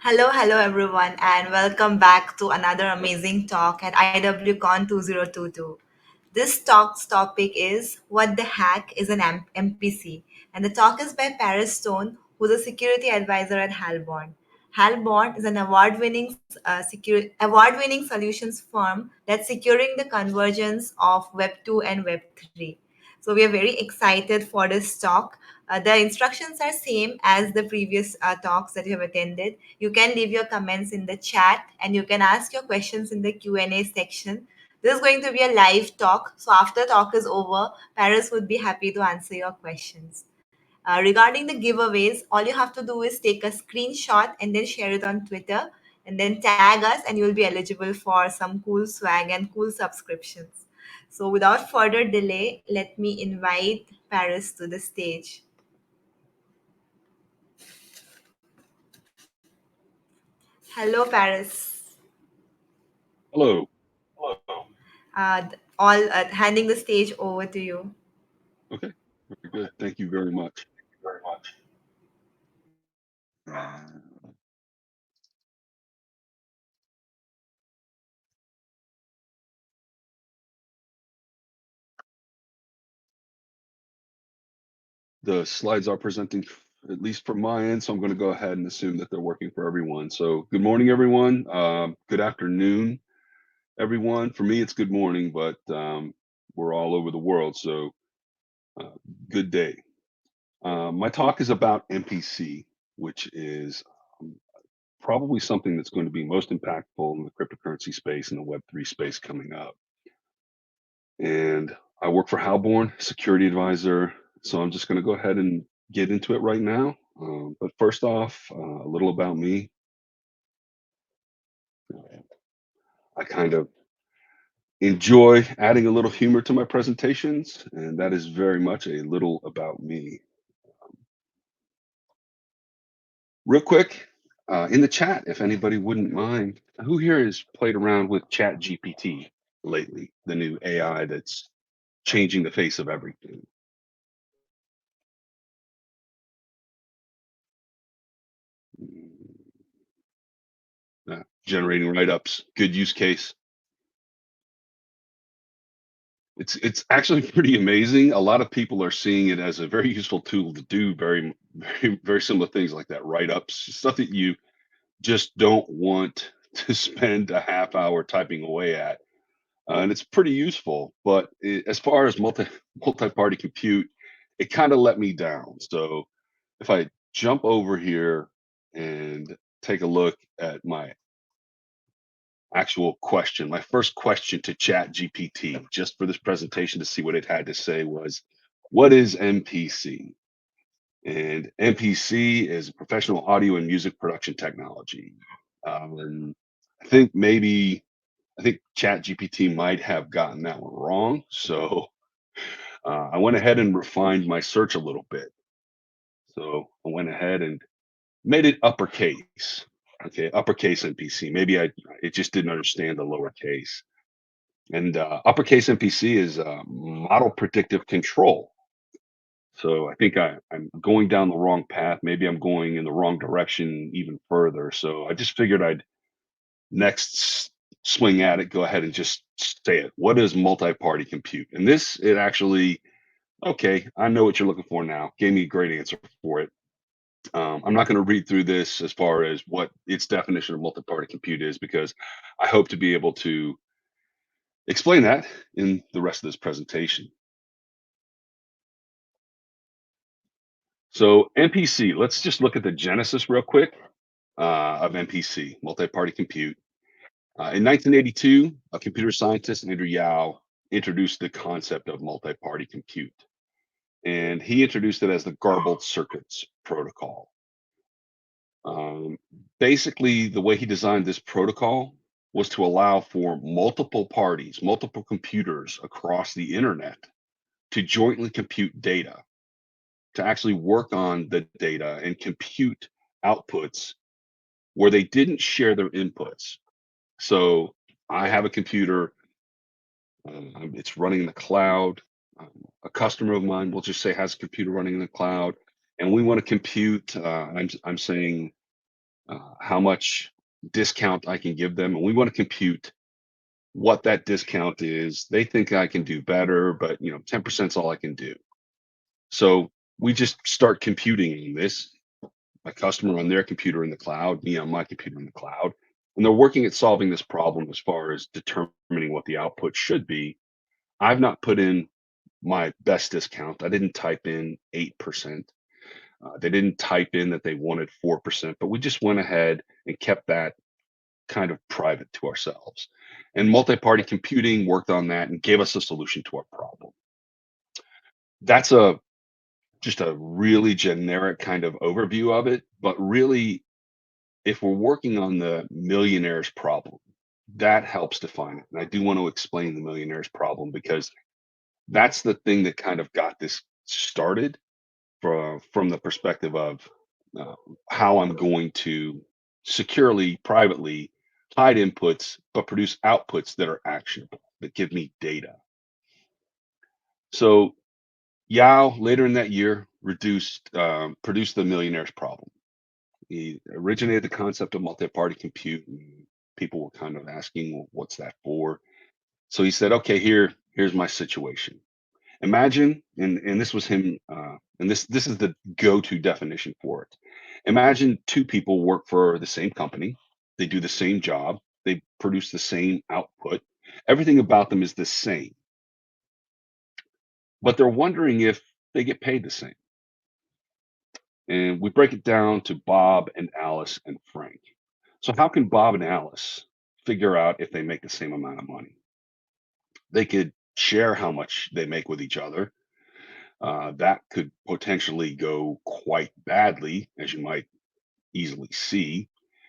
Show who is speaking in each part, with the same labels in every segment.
Speaker 1: Hello everyone, and welcome back to another amazing talk at IWCON 2022. This talk's topic is What the Hack is an MPC, and the talk is by Paris Stone, who's a security advisor at Halborn. Halborn is an award-winning solutions firm that's securing the convergence of Web 2 and Web 3. So we are very excited for this talk. The instructions are same as the previous talks that you have attended. You can leave your comments in the chat and you can ask your questions in the Q&A section. This is going to be a live talk. So after talk is over, Paris would be happy to answer your questions. Regarding the giveaways, all you have to do is take a screenshot and then share it on Twitter and then tag us, and you'll be eligible for some cool swag and cool subscriptions. So, without further delay, let me invite Paris to the stage. Hello, Paris.
Speaker 2: Hello.
Speaker 1: All handing the stage over to you.
Speaker 2: Okay. Very good. Thank you very much. Uh, The slides are presenting, at least from my end, so I'm going to go ahead and assume that they're working for everyone. So good morning, everyone. Good afternoon, everyone. For me, it's good morning, but we're all over the world, so uh, good day. My talk is about MPC, which is um, probably something that's going to be most impactful in the cryptocurrency space and the Web3 space coming up. And I work for Halborn, security advisor. So I'm just going to go ahead and get into it right now. But first off, a little about me. I kind of enjoy adding a little humor to my presentations, and that is very much a little about me. Real quick, in the chat, if anybody wouldn't mind, who here has played around with Chat GPT lately, the new AI that's changing the face of everything? Mm, generating write-ups, good use case. It's actually pretty amazing. A lot of people are seeing it as a very useful tool to do very similar things like that, write-ups, stuff that you just don't want to spend a half hour typing away at. And it's pretty useful, but as far as multi-party compute, it kind of let me down. So if I jump over here and take a look at my actual question. My first question to Chat GPT, just for this presentation to see what it had to say, was, what is MPC? And MPC is professional audio and music production technology. Um, I think maybe, I think Chat GPT might have gotten that one wrong. So I went ahead and refined my search a little bit. So I went ahead and made it uppercase. Okay, uppercase MPC. Maybe it just didn't understand the lowercase. And uppercase MPC is model predictive control. So I think I'm going down the wrong path. Maybe I'm going in the wrong direction even further. So I just figured I'd next swing at it, go ahead and just say it. What is multi-party compute? And this, it actually, okay, I know what you're looking for now. Gave me a great answer for it. I'm not going to read through this as far as what its definition of multi-party compute is, because I hope to be able to explain that in the rest of this presentation. So MPC, let's just look at the genesis real quick of MPC, multi-party compute. In 1982, a computer scientist, Andrew Yao, introduced the concept of multi-party compute. And he introduced it as the garbled circuits protocol. Um, Basically, the way he designed this protocol was to allow for multiple parties, multiple computers across the internet to jointly compute data, to actually work on the data and compute outputs where they didn't share their inputs. So I have a computer, it's running in the cloud. A customer of mine, we'll just say, has a computer running in the cloud, and we want to compute. I'm saying how much discount I can give them, and we want to compute what that discount is. They think I can do better, but 10% is all I can do. So we just start computing this. My customer on their computer in the cloud, me on my computer in the cloud, and they're working at solving this problem as far as determining what the output should be. I've not put in my best discount. I didn't type in 8%. They didn't type in that they wanted 4%, but we just went ahead and kept that kind of private to ourselves. And multi-party computing worked on that and gave us a solution to our problem. That's a just a really generic kind of overview of it, but really, if we're working on the millionaire's problem, that helps define it. And I do want to explain the millionaire's problem because that's the thing that kind of got this started from the perspective of uh, how I'm going to securely, privately hide inputs, but produce outputs that are actionable, that give me data. So Yao later in that year produced the millionaire's problem. He originated the concept of multi-party compute, and people were kind of asking, well, what's that for? So he said, okay, here's my situation. Imagine, and this was him, and this is the go-to definition for it. Imagine two people work for the same company, they do the same job, they produce the same output, everything about them is the same, but they're wondering if they get paid the same. And we break it down to Bob and Alice and Frank. So how can Bob and Alice figure out if they make the same amount of money? They could share how much they make with each other. That could potentially go quite badly, as you might easily see.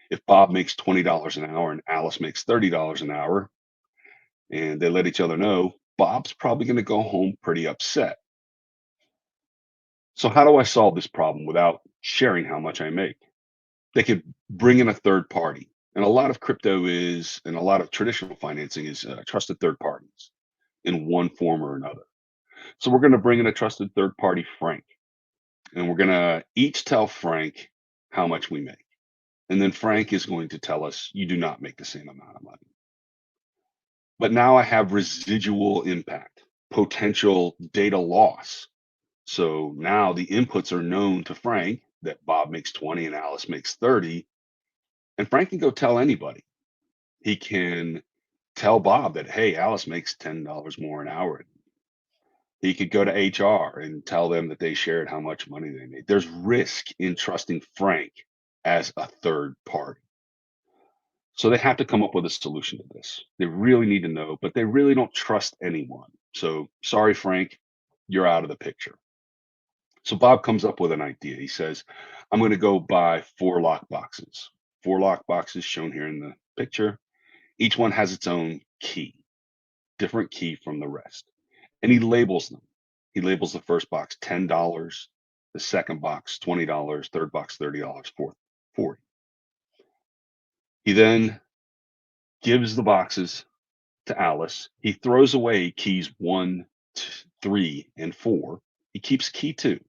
Speaker 2: If Bob makes $20 an hour and Alice makes $30 an hour, and they let each other know, Bob's probably going to go home pretty upset. So, how do I solve this problem without sharing how much I make? They could bring in a third party. And a lot of crypto is, and a lot of traditional financing is trusted third parties in one form or another. So, we're going to bring in a trusted third party, Frank, and we're going to each tell Frank how much we make. And then Frank is going to tell us, you do not make the same amount of money. But now I have residual impact, potential data loss. So now the inputs are known to Frank that Bob makes 20 and Alice makes 30. And Frank can go tell anybody. He can tell Bob that, hey, Alice makes $10 more an hour. He could go to HR and tell them that they shared how much money they made. There's risk in trusting Frank as a third party. So they have to come up with a solution to this. They really need to know, but they really don't trust anyone. So sorry, Frank, you're out of the picture. So Bob comes up with an idea. He says, I'm going to go buy 4 lock boxes. 4 lock boxes shown here in the picture. Each one has its own key, different key from the rest. And he labels them. He labels the first box $10, the second box $20, third box $30, fourth 40. He then gives the boxes to Alice. He throws away keys 1, 3, and 4. He keeps key 2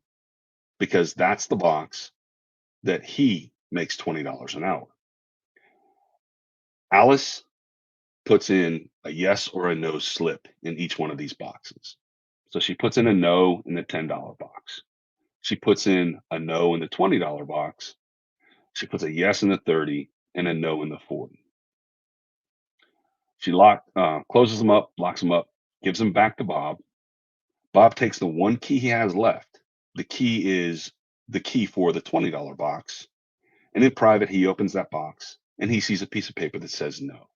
Speaker 2: because that's the box that he makes $20 an hour. Alice puts in a yes or a no slip in each one of these boxes. So she puts in a no in the $10 box. She puts in a no in the $20 box. She puts a yes in the 30 and a no in the 40. She closes them up, locks them up, gives them back to Bob. Bob takes the one key he has left. The key is the key for the $20 box. And in private, he opens that box and he sees a piece of paper that says no.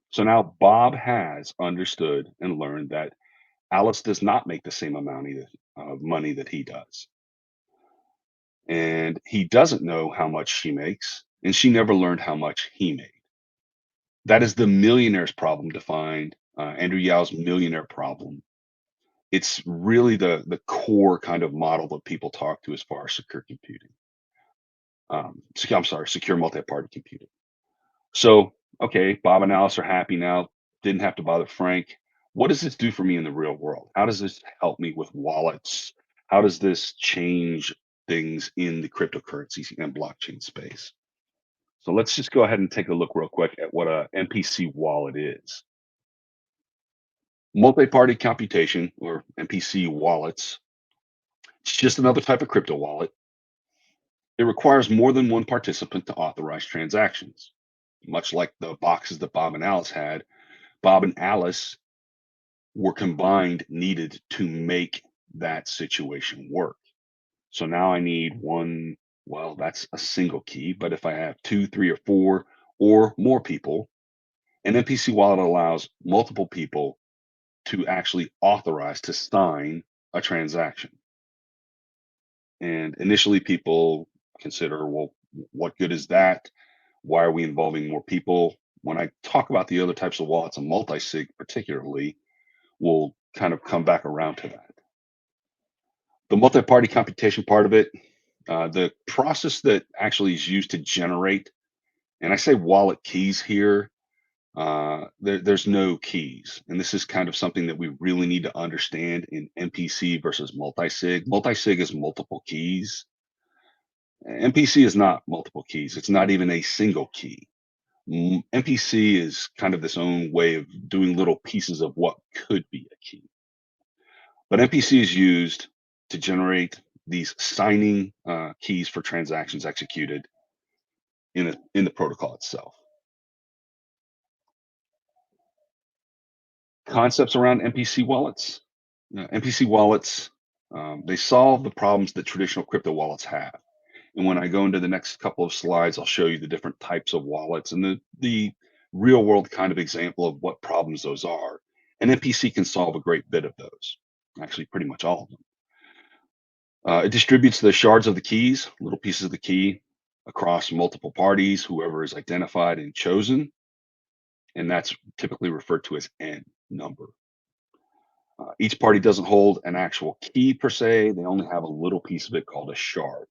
Speaker 2: So now Bob has understood and learned that Alice does not make the same amount of money that he does. And he doesn't know how much she makes, and she never learned how much he made. That is the millionaire's problem defined, Andrew Yao's millionaire problem. It's really the core kind of model that people talk to as far as secure computing. I'm sorry, secure multi-party computing. So, okay, Bob and Alice are happy now. Didn't have to bother Frank. What does this do for me in the real world? How does this help me with wallets? How does this change things in the cryptocurrency and blockchain space? So let's just go ahead and take a look real quick at what a MPC wallet is. Multi-party computation, or MPC wallets, it's just another type of crypto wallet. It requires more than one participant to authorize transactions. Much like the boxes that Bob and Alice had, Bob and Alice were combined needed to make that situation work. So now I need one, well, that's a single key. But if I have two, three, or four, or more people, an MPC wallet allows multiple people to actually authorize to sign a transaction. And initially, people consider, well, what good is that? Why are we involving more people? When I talk about the other types of wallets, and multi-sig particularly, we'll kind of come back around to that. The multi-party computation part of it, the process that actually is used to generate, and I say wallet keys here, there's no keys. And this is kind of something that we really need to understand in MPC versus multi-sig. Multi-sig is multiple keys. MPC is not multiple keys. It's not even a single key. MPC is kind of this own way of doing little pieces of what could be a key. But MPC is used to generate these signing keys for transactions executed in the protocol itself. Concepts around MPC wallets. MPC wallets, they solve the problems that traditional crypto wallets have. And when I go into the next couple of slides, I'll show you the different types of wallets and the real world kind of example of what problems those are. And MPC can solve a great bit of those, actually pretty much all of them. It distributes the shards of the keys, little pieces of the key, across multiple parties, whoever is identified and chosen. And that's typically referred to as N number. Each party doesn't hold an actual key per se. They only have a little piece of it called a shard.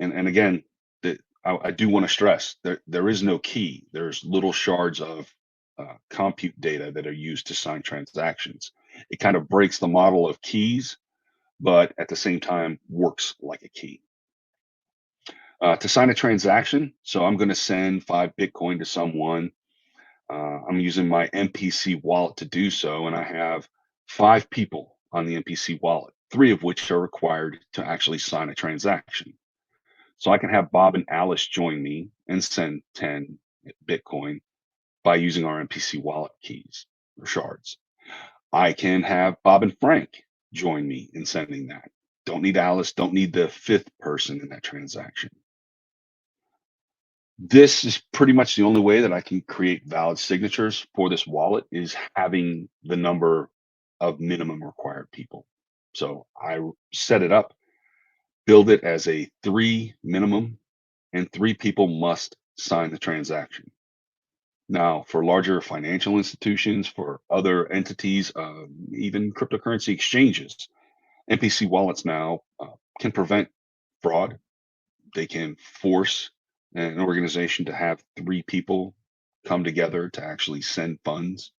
Speaker 2: And again, I do want to stress there is no key. There's little shards of compute data that are used to sign transactions. It kind of breaks the model of keys, but at the same time works like a key. To sign a transaction, so I'm going to send 5 Bitcoin to someone. I'm using my MPC wallet to do so, and I have 5 people on the MPC wallet, 3 of which are required to actually sign a transaction. So I can have Bob and Alice join me and send 10 Bitcoin by using our MPC wallet keys or shards. I can have Bob and Frank join me in sending that. Don't need Alice, don't need the 5th person in that transaction. This is pretty much the only way that I can create valid signatures for this wallet is having the number of minimum required people. So I set it up, build it as a 3 minimum, and 3 people must sign the transaction. Now, for larger financial institutions, for other entities, even cryptocurrency exchanges, MPC wallets now can prevent fraud. They can force an organization to have 3 people come together to actually send funds.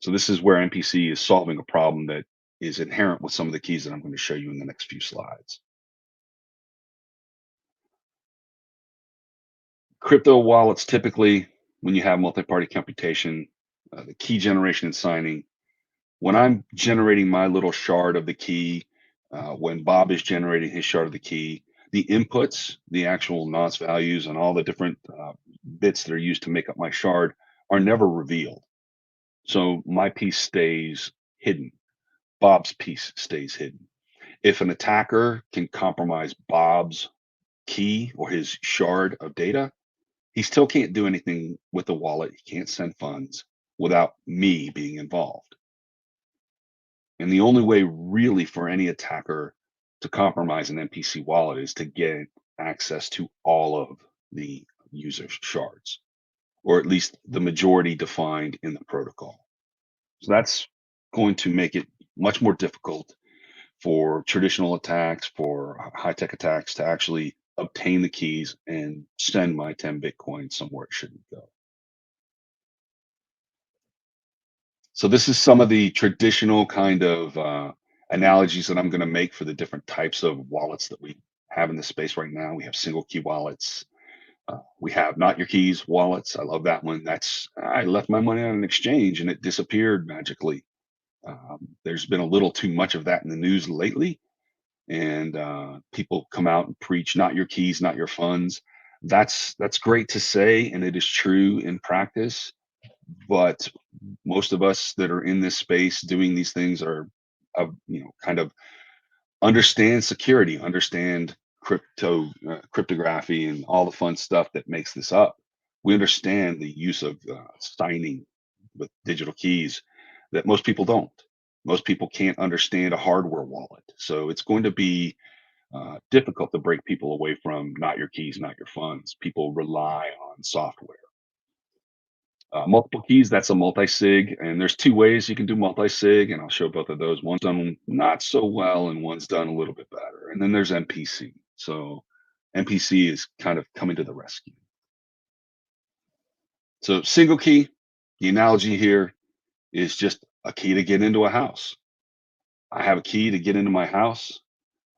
Speaker 2: So this is where MPC is solving a problem that is inherent with some of the keys that I'm going to show you in the next few slides. Crypto wallets typically, when you have multi-party computation, the key generation and signing, when I'm generating my little shard of the key, when Bob is generating his shard of the key, the inputs, the actual nonce values, and all the different bits that are used to make up my shard are never revealed. So my piece stays hidden. Bob's piece stays hidden. If an attacker can compromise Bob's key or his shard of data, he still can't do anything with the wallet. He can't send funds without me being involved. And the only way really for any attacker to compromise an MPC wallet is to get access to all of the user's shards, or at least the majority defined in the protocol. So that's going to make it much more difficult for traditional attacks, for high-tech attacks to actually obtain the keys and send my 10 Bitcoin somewhere it shouldn't go. So this is some of the traditional kind of analogies that I'm going to make for the different types of wallets that we have in the space right now. We have single key wallets, We have not your keys wallets. I love that one. That's I left my money on an exchange and it disappeared magically. There's been a little too much of that in the news lately, and people come out and preach not your keys, not your funds. That's great to say, and it is true in practice. But most of us that are in this space doing these things are, kind of understand security, understand cryptography, and all the fun stuff that makes this up. We understand the use of signing with digital keys that most people don't. Most people can't understand a hardware wallet, so it's going to be difficult to break people away from not your keys, not your funds. People rely on software. Multiple keys, that's a multi-sig, and there's two ways you can do multi-sig, and I'll show both of those. One's done not so well, and one's done a little bit better. And then there's MPC. So MPC is kind of coming to the rescue. So single key, the analogy here is just a key to get into a house. I have a key to get into my house.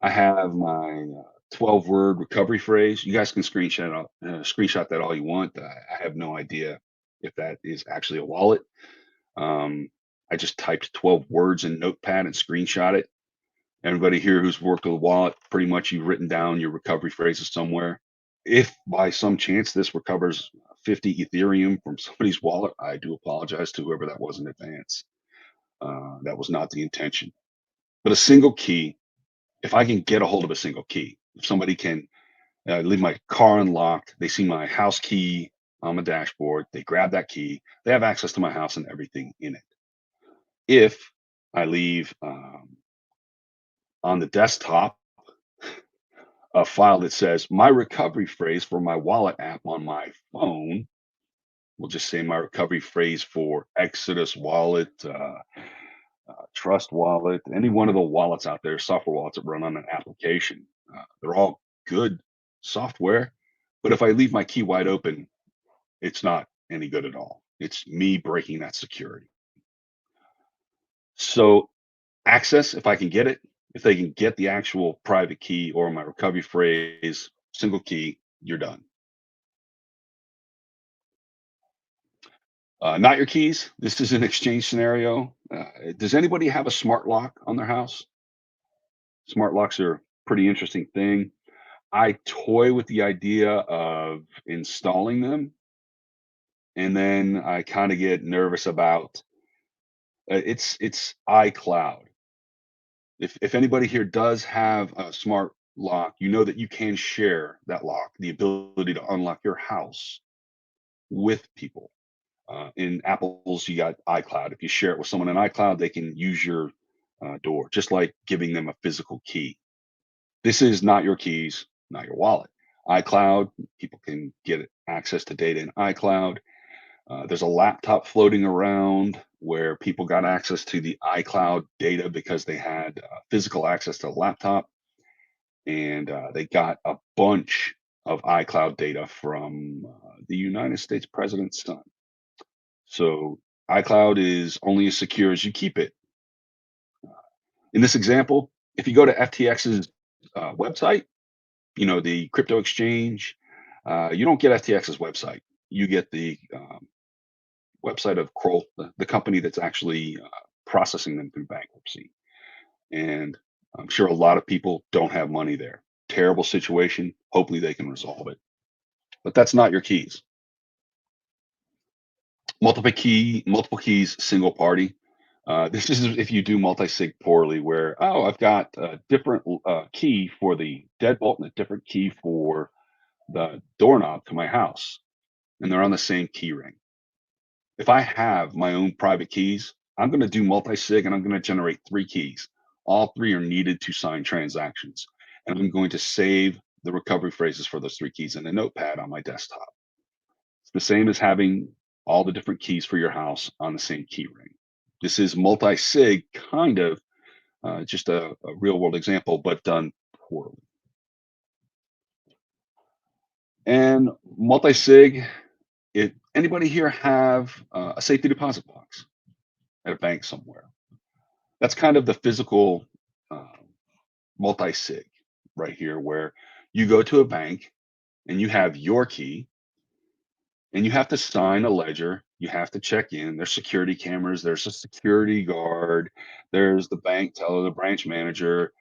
Speaker 2: I have my 12-word recovery phrase. You guys can screenshot that all you want. I have no idea if that is actually a wallet. I just typed 12 words in Notepad and screenshot it. Everybody here who's worked with a wallet, pretty much you've written down your recovery phrases somewhere. If by some chance this recovers 50 Ethereum from somebody's wallet, I do apologize to whoever that was in advance. That was not the intention. But a single key, if I can get a hold of a single key, if somebody can leave my car unlocked, they see my house key on my dashboard, they grab that key, they have access to my house and everything in it. If I leave on the desktop a file that says my recovery phrase for my wallet app on my phone, we'll just say my recovery phrase for Exodus wallet, Trust wallet, any one of the wallets out there, software wallets that run on an application. They're all good software, but if I leave my key wide open, it's not any good at all. It's me breaking that security. So access, if I can get it, if they can get the actual private key or my recovery phrase, single key, you're done. Not your keys. This is an exchange scenario. Does anybody have a smart lock on their house? Smart locks are a pretty interesting thing. I toy with the idea of installing them, and then I kind of get nervous about it's iCloud. If anybody here does have a smart lock, you know that you can share that lock, the ability to unlock your house with people. In Apple's, you got iCloud. If you share it with someone in iCloud, they can use your door, just like giving them a physical key. This is not your keys, not your wallet. iCloud, people can get access to data in iCloud. There's a laptop floating around where people got access to the iCloud data because they had physical access to a laptop, and they got a bunch of iCloud data from the United States president's son. So iCloud is only as secure as you keep it. In this example, if you go to FTX's website, the crypto exchange, you don't get FTX's website. You get the website of Kroll, the company that's actually processing them through bankruptcy. And I'm sure a lot of people don't have money there. Terrible situation. Hopefully they can resolve it. But that's not your keys. Multiple keys, single party. This is if you do multi-sig poorly, where I've got a different key for the deadbolt and a different key for the doorknob to my house, and they're on the same key ring. If I have my own private keys, I'm going to do multi-sig and I'm going to generate three keys. All three are needed to sign transactions. And I'm going to save the recovery phrases for those three keys in a notepad on my desktop. It's the same as having all the different keys for your house on the same key ring. This is multi-sig, kind of just a real world example, but done poorly. And multi-sig, anybody here have a safety deposit box at a bank somewhere? That's kind of the physical uh, multi-sig right here, where you go to a bank and you have your key, and you have to sign a ledger. You have to check in. There's security cameras. There's a security guard. There's the bank teller, the branch manager,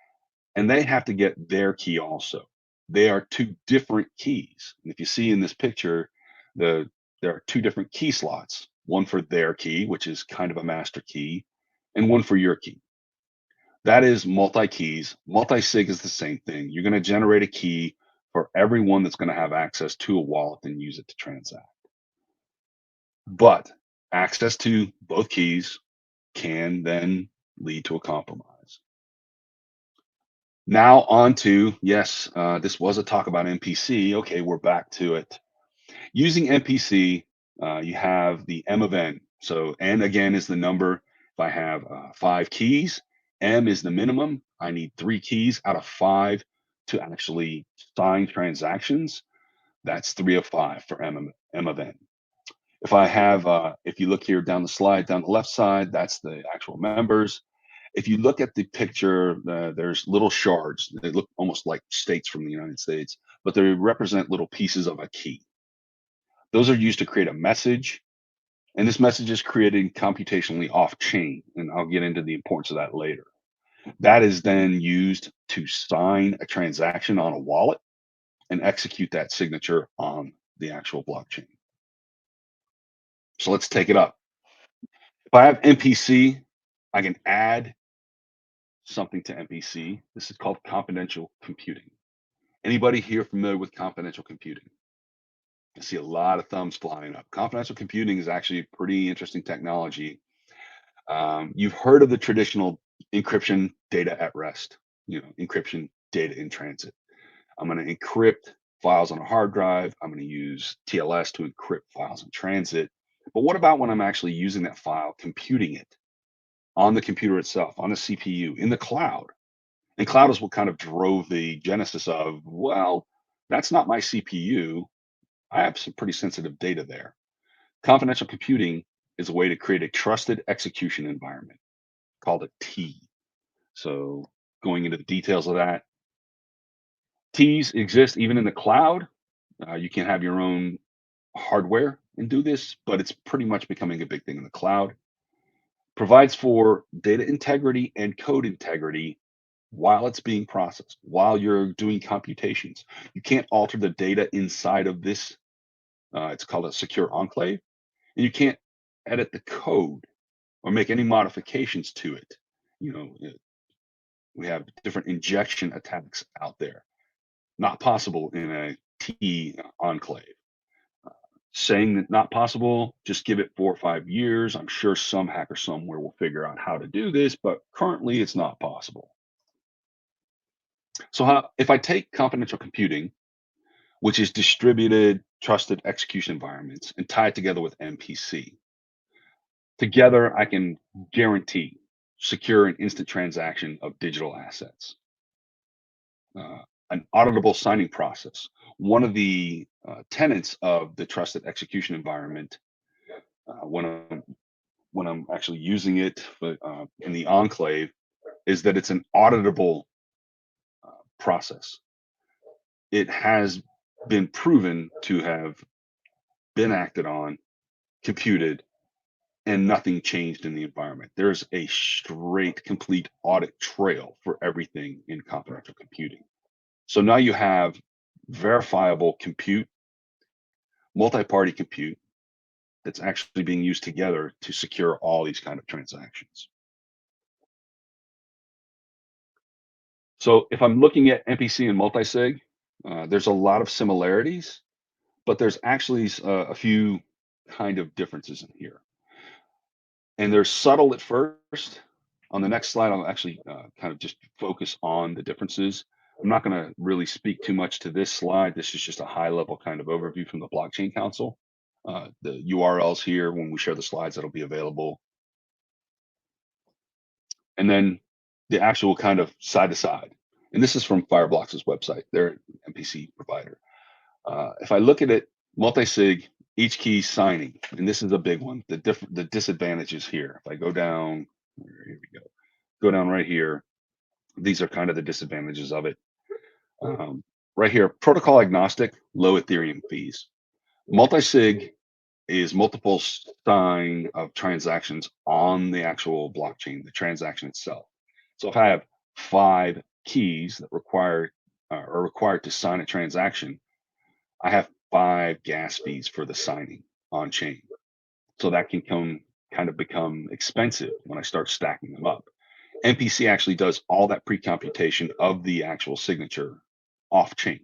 Speaker 2: and they have to get their key also. They are two different keys. And if you see in this picture, the there are two different key slots, one for their key, which is kind of a master key, and one for your key. That is multi keys. Multi sig is the same thing. You're going to generate a key for everyone that's going to have access to a wallet and use it to transact. But access to both keys can then lead to a compromise. Now on to, yes, this was a talk about MPC. Okay, we're back to it. Using MPC, you have the M of N. So N again is the number. If I have 5 keys, M is the minimum. I need 3 keys out of 5 to actually sign transactions. That's 3 of 5 for M of N. If I have, if you look here down the slide, down the left side, that's the actual members. If you look at the picture, there's little shards. They look almost like states from the United States, but they represent little pieces of a key. Those are used to create a message, and this message is created computationally off chain, and I'll get into the importance of that later. That is then used to sign a transaction on a wallet and execute that signature on the actual blockchain. So let's take it up. If I have MPC, I can add something to MPC. This is called confidential computing. Anybody here familiar with confidential computing? I see a lot of thumbs flying up. Confidential computing is actually pretty interesting technology. You've heard of the traditional encryption data at rest, encryption data in transit. I'm going to encrypt files on a hard drive. I'm going to use TLS to encrypt files in transit. But what about when I'm actually using that file, computing it on the computer itself, on the CPU, in the cloud? And cloud is what kind of drove the genesis of, well, that's not my CPU. I have some pretty sensitive data there. Confidential computing is a way to create a trusted execution environment called a T. So, going into the details of that, T's exist even in the cloud. You can have your own hardware and do this, but it's pretty much becoming a big thing in the cloud. Provides for data integrity and code integrity while it's being processed, while you're doing computations. You can't alter the data inside of this. It's called a secure enclave. And you can't edit the code or make any modifications to it. You know, we have different injection attacks out there, not possible in a T enclave. Saying that not possible, just give it 4 or 5 years. I'm sure some hacker somewhere will figure out how to do this, but currently it's not possible. So, if I take confidential computing, which is distributed trusted execution environments, and tie it together with MPC, together I can guarantee secure and instant transaction of digital assets. An auditable signing process. One of the tenets of the trusted execution environment, when I'm actually using it in the enclave, is that it's an auditable process. It has been proven to have been acted on, computed, and nothing changed in the environment. There's a straight, complete audit trail for everything in confidential computing. So now you have verifiable compute, multi-party compute that's actually being used together to secure all these kind of transactions. So if I'm looking at MPC and multisig, there's a lot of similarities, but there's actually a few kind of differences in here. And they're subtle at first. On the next slide, I'll actually kind of just focus on the differences. I'm not going to really speak too much to this slide. This is just a high level kind of overview from the Blockchain Council. The URLs here, when we share the slides, that'll be available. And then the actual kind of side to side. And this is from Fireblocks' website, their MPC provider. If I look at it, multi-sig, each key signing, and this is a big one. The disadvantages here. If I go down, here we go down right here. These are kind of the disadvantages of it. Right here, protocol agnostic, low Ethereum fees. Multi-sig is multiple sign of transactions on the actual blockchain, the transaction itself. So if I have 5 keys that are required to sign a transaction, I have 5 gas fees for the signing on chain. So that can kind of become expensive when I start stacking them up. MPC actually does all that pre-computation of the actual signature off chain.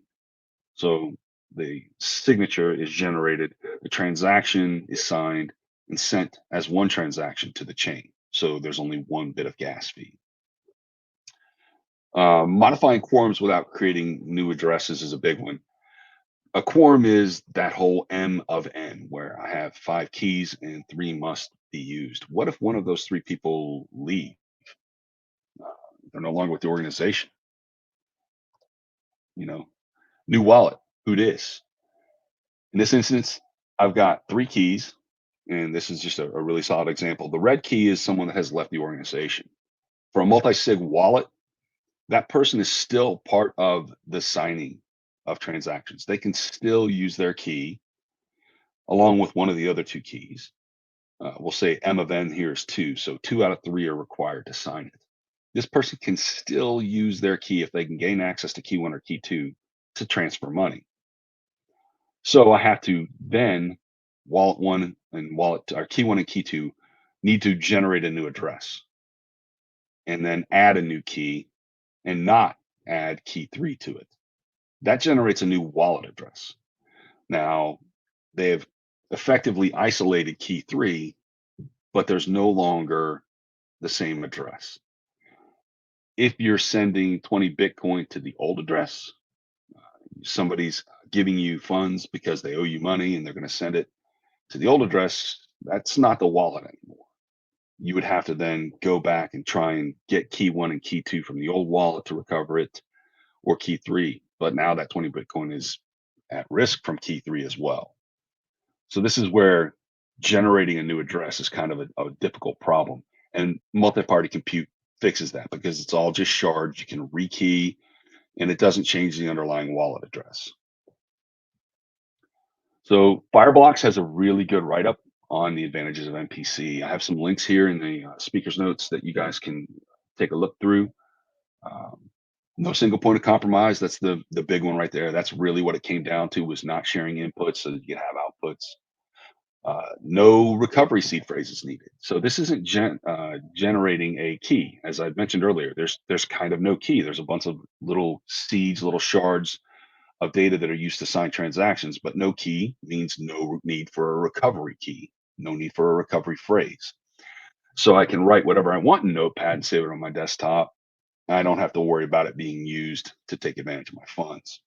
Speaker 2: So the signature is generated, the transaction is signed and sent as one transaction to the chain. So there's only one bit of gas fee. Modifying quorums without creating new addresses is a big one. A quorum is that whole M of N, where I have 5 keys and 3 must be used. What if one of those 3 people leave? Uh, they're no longer with the organization. You know, new wallet, who dis? In this instance, I've got 3 keys, and this is just a really solid example. The red key is someone that has left the organization. For a multi-sig wallet, that person is still part of the signing of transactions. They can still use their key along with one of the other 2 keys. We'll say M of N here is 2, so 2 out of 3 are required to sign it. This person can still use their key if they can gain access to key 1 or key 2 to transfer money. So I have to then wallet 1 and wallet or key 1 and key 2 need to generate a new address and then add a new key and not add key 3 to it. That generates a new wallet address. Now, they have effectively isolated key 3, but there's no longer the same address. If you're sending 20 Bitcoin to the old address, somebody's giving you funds because they owe you money and they're going to send it to the old address, that's not the wallet anymore. You would have to then go back and try and get key 1 and key 2 from the old wallet to recover it, or key 3. But now that 20 Bitcoin is at risk from key 3 as well. So this is where generating a new address is kind of a difficult problem. And multi-party compute fixes that because it's all just shards. You can rekey and it doesn't change the underlying wallet address. So Fireblocks has a really good write-up on the advantages of MPC. I have some links here in the speaker's notes that you guys can take a look through. Um, no single point of compromise. That's the big one right there. That's really what it came down to, was not sharing inputs so that you can have outputs. No recovery seed phrases needed. So this isn't generating a key. As I mentioned earlier, there's kind of no key. There's a bunch of little seeds, little shards of data that are used to sign transactions, but no key means no need for a recovery key, no need for a recovery phrase. So I can write whatever I want in Notepad and save it on my desktop. I don't have to worry about it being used to take advantage of my funds.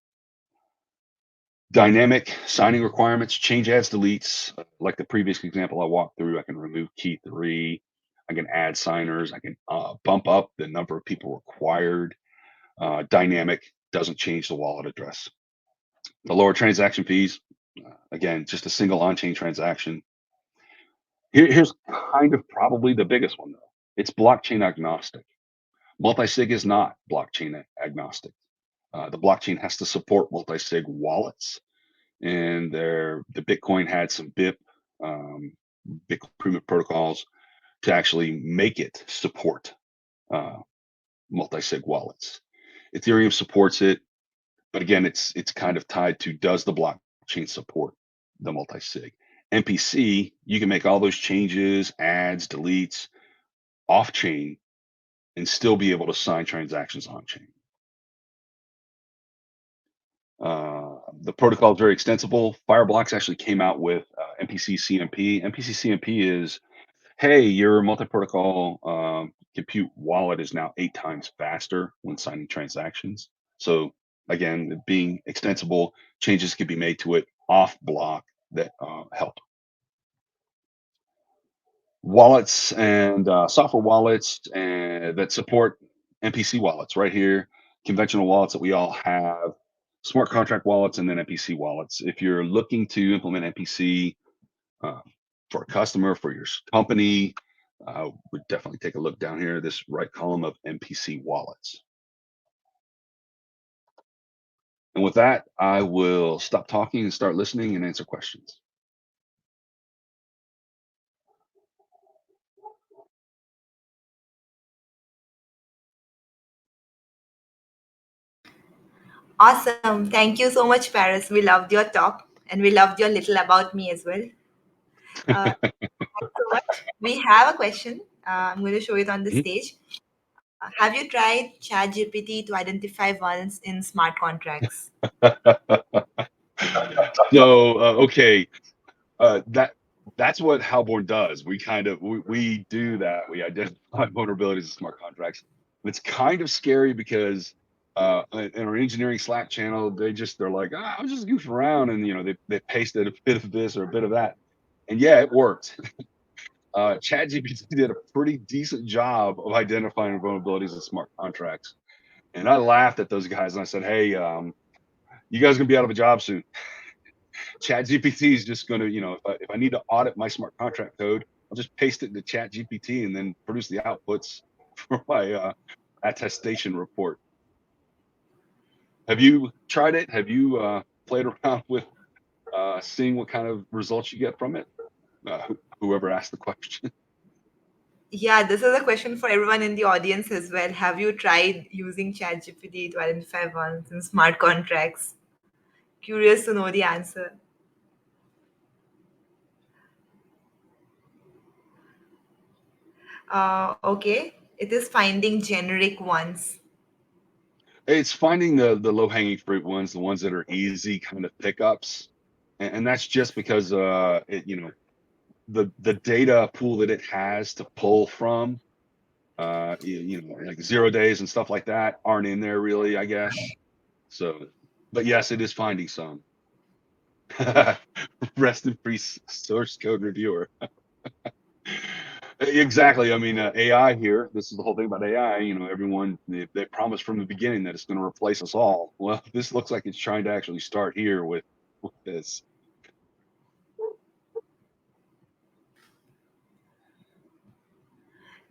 Speaker 2: Dynamic signing requirements, change adds, deletes. Like the previous example I walked through, I can remove key 3. I can add signers. I can bump up the number of people required. Dynamic doesn't change the wallet address. The lower transaction fees, again, just a single on-chain transaction. Here's kind of probably the biggest one, though. It's blockchain agnostic. Multisig is not blockchain agnostic. The blockchain has to support multisig wallets, and the Bitcoin had some Bitcoin improvement protocols to actually make it support uh, multi-sig wallets. Ethereum supports it, but again, it's kind of tied to, does the blockchain support the multi-sig? MPC, you can make all those changes, adds, deletes off chain, and still be able to sign transactions on chain. The protocol is very extensible. Fireblocks actually came out with MPC CMP. MPC CMP is, hey, your multi-protocol compute wallet is now 8 times faster when signing transactions. So again, being extensible, changes can be made to it off block that help. Wallets and software wallets that support MPC wallets right here, conventional wallets that we all have, smart contract wallets, and then MPC wallets. If you're looking to implement MPC uh, for a customer, for your company, would definitely take a look down here, this right column of MPC wallets. And with that, I will stop talking and start listening and answer questions.
Speaker 1: Awesome. Thank you so much, Paris. We loved your talk and we loved your little about me as well. Thanks so much. We have a question. I'm going to show it on the stage. Have you tried ChatGPT to identify vulns in smart contracts?
Speaker 2: So okay, that's what Halborn does. We do that. We identify vulnerabilities in smart contracts. It's kind of scary because in our engineering Slack channel, they're like, I was just goofing around, and they pasted a bit of this or a bit of that, and yeah, it worked. ChatGPT did a pretty decent job of identifying vulnerabilities in smart contracts, and I laughed at those guys and I said, hey, you guys are gonna be out of a job soon. Chat GPT is just going to, if I need to audit my smart contract code, I'll just paste it into Chat GPT and then produce the outputs for my attestation report. Have you tried it? Have you played around with seeing what kind of results you get from it? Whoever asked the question.
Speaker 1: Yeah, this is a question for everyone in the audience as well. Have you tried using ChatGPT to identify vulns in smart contracts? Curious to know the answer. Okay, it is finding generic ones.
Speaker 2: It's finding the low hanging fruit ones, the ones that are easy kind of pickups, and that's just because the data pool that it has to pull from, like 0 days and stuff like that aren't in there really, I guess. So, but yes, it is finding some. Rest in peace, source code reviewer. Exactly. I mean, AI here. This is the whole thing about AI. Everyone they promised from the beginning that it's going to replace us all. Well, this looks like it's trying to actually start here with this.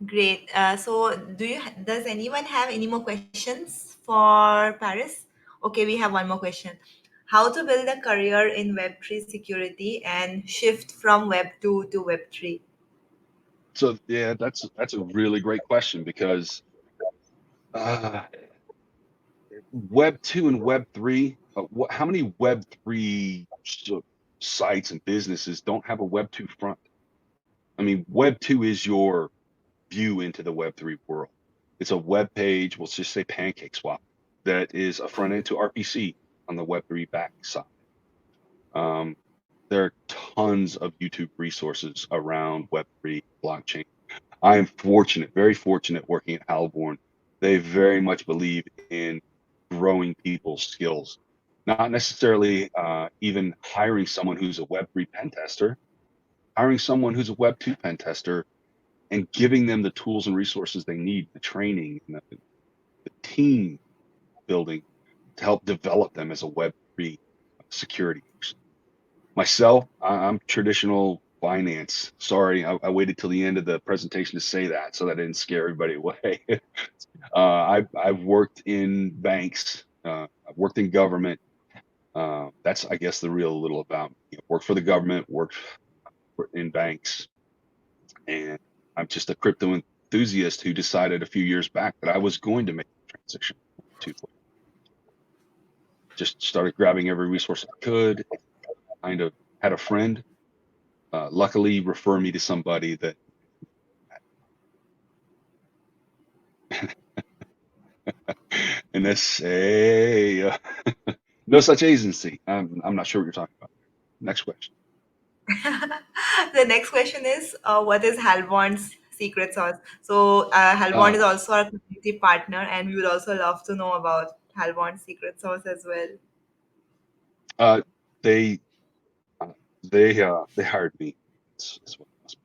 Speaker 1: Great. So, does anyone have any more questions for Paris? Okay, we have one more question. How to build a career in Web3 security and shift from Web 2 to Web 3?
Speaker 2: So yeah, that's a really great question because uh, Web 2 and Web 3. How many Web 3 sites and businesses don't have a Web 2 front? I mean, Web 2 is your view into the Web 3 world. It's a web page, we'll just say Pancake Swap, that is a front end to RPC on the Web 3 back side. Um, there are tons of YouTube resources around Web 3 blockchain. I am fortunate, very fortunate working at Halborn. They very much believe in growing people's skills, not necessarily even hiring someone who's a Web 3 pen tester, hiring someone who's a Web 2 pen tester and giving them the tools and resources they need, the training, and the team building to help develop them as a Web 3 security person. Myself, I'm traditional finance. Sorry, I waited till the end of the presentation to say that so that I didn't scare everybody away. I've worked in banks. I've worked in government. That's, I guess, the real little about me. Worked for the government, worked in banks, and I'm just a crypto enthusiast who decided a few years back that I was going to make the transition to just started grabbing every resource I could. Kind of had a friend, luckily refer me to somebody that and this no such agency. I'm not sure what you're talking about. Next question.
Speaker 1: The next question is, what is Halborn's secret sauce? So, Halborn
Speaker 2: Uh,
Speaker 1: is also our community partner, and we would also love to know about Halborn's secret sauce as well.
Speaker 2: uh, they uh, they hired me. That's what it must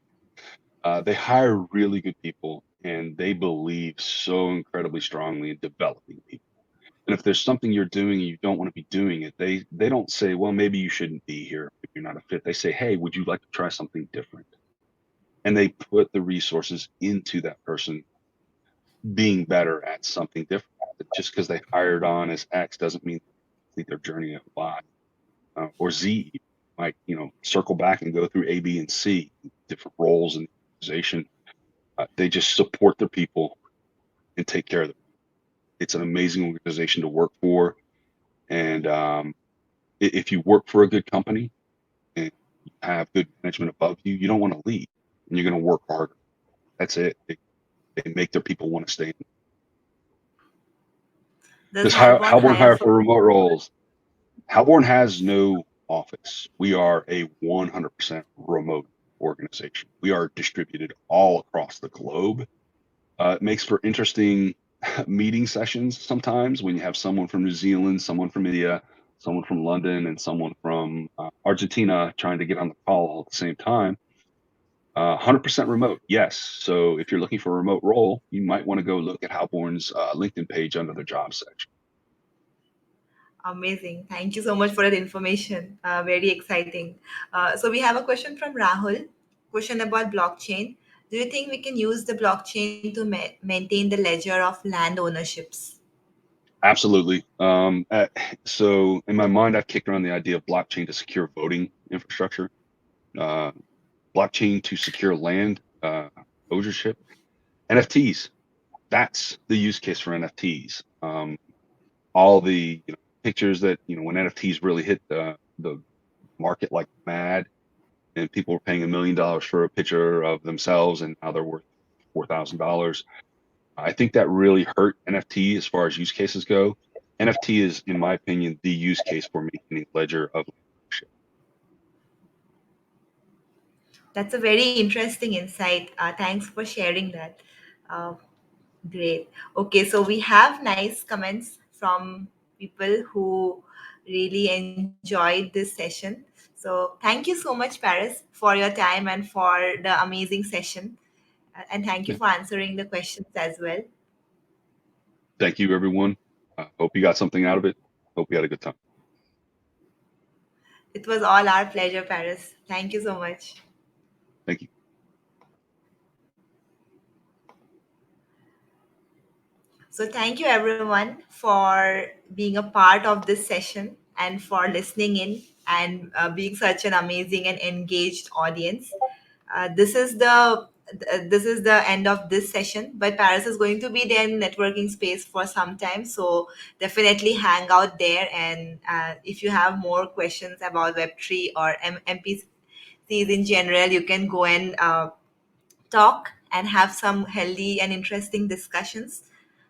Speaker 2: be. They hire really good people, and they believe so incredibly strongly in developing people. And if there's something you're doing and you don't want to be doing it, they don't say, well, maybe you shouldn't be here if you're not a fit. They say, hey, would you like to try something different? And they put the resources into that person being better at something different. Just because they hired on as X doesn't mean they complete their journey at Y or Z. Might circle back and go through A, B, and C, different roles in the organization. They just support their people and take care of them. It's an amazing organization to work for. And if you work for a good company and you have good management above you, you don't want to leave, and you're going to work harder. That's it. They make their people want to stay.
Speaker 1: Does
Speaker 2: Does
Speaker 1: Halborn
Speaker 2: Halborn
Speaker 1: hire
Speaker 2: hire
Speaker 1: for?
Speaker 2: for remote roles? Halborn has no office. We are a 100% remote organization. We are distributed all across the globe. It makes for interesting meeting sessions sometimes when you have someone from New Zealand, someone from India, someone from London, and someone from Argentina trying to get on the call all at the same time. 100% remote, yes. So if you're looking for a remote role, you might want to go look at Halborn's LinkedIn page under the job section.
Speaker 1: Amazing. Thank you so much for that information. Very exciting. So we have a question from Rahul. Question about blockchain. Do you think we can use the blockchain to maintain the ledger of land ownerships?
Speaker 2: Absolutely. So in my mind, I've kicked around the idea of blockchain to secure voting infrastructure, uh, blockchain to secure land ownership, NFTs. That's the use case for NFTs. All the pictures that when NFTs really hit the market like mad, and people were paying $1 million for a picture of themselves, and now they're worth $4,000. I think that really hurt NFT as far as use cases go. NFT is, in my opinion, the use case for maintaining ledger of ownership.
Speaker 1: That's a very interesting insight. Thanks for sharing that. Uh, Great. Okay, so we have nice comments from people who really enjoyed this session. So thank you so much, Paris, for your time and for the amazing session. And thank you
Speaker 2: Yeah.
Speaker 1: for answering the questions as well.
Speaker 2: Thank you, everyone. Hope you got something out of it. Hope you had a good time.
Speaker 1: It was all our pleasure, Paris. Thank you so much.
Speaker 2: Thank you.
Speaker 1: So, thank you everyone for being a part of this session and for listening in and being such an amazing and engaged audience. This is the end of this session, but Paris is going to be there in networking space for some time. So definitely hang out there. And if you have more questions about Web3 or MPCs in general, you can go and talk and have some healthy and interesting discussions.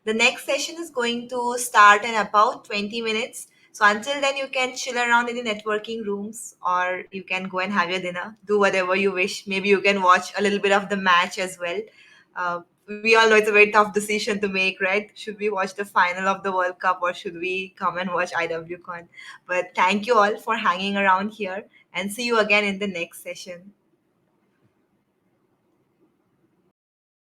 Speaker 1: The next session is going to start in about 20 minutes. So until then, you can chill around in the networking rooms or you can go and have your dinner, do whatever you wish. Maybe you can watch a little bit of the match as well. We all know it's a very tough decision to make, right? Should we watch the final of the World Cup or should we come and watch IWCON? But thank you all for hanging around here and see you again in the next session.